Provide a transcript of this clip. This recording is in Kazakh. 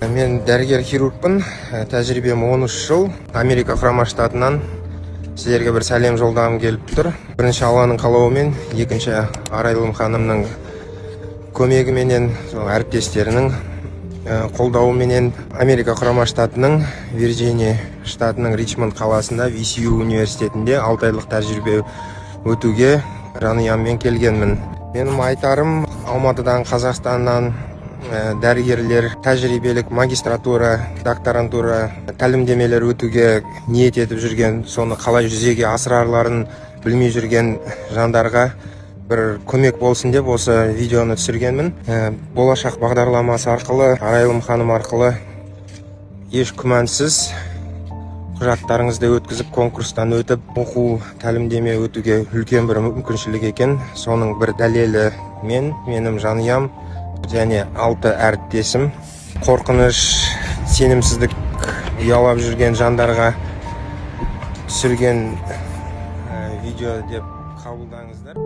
Мен дәрігер хирургпын. Тәжірибем 13 жыл. Америка құрама штатынан сіздерге бір сәлем жолдағым келіп тұр. Бірінші Алланың қалауымен, екінші Арайлым ханымның көмегіменен, әріптестерінің қолдауыменен Америка құрама штатының Вирджиния штатының Ричмонд қаласында VCU университетінде 6 айлық тәжірибе өтуге жанұяммен келгенмін. Менің айтарым, Алматыдан, Қазақстаннан дәрігерлер тәжірибелік магистратура, докторантура тәлімдемелер өтуге ниет етіп жүрген, соны қалай жүзеге асырарларын білмей жүрген жандарға бір көмек болсын деп осы видеоны түсіргенмін. Болашақ бағдарламасы арқылы, Арайлым ханым арқылы еш күмәнсіз құжаттарыңызды өткізіп, конкурстан өтіп, оқу, тәлімдеме өтуге үлкен бір мүмкіншілік екен. Соның бір дәлелі менің жанұям және 6 әріптесім. Қорқыныш, сенімсіздік ұялап жүрген жандарға түсірген видео деп қабылдаңыздар.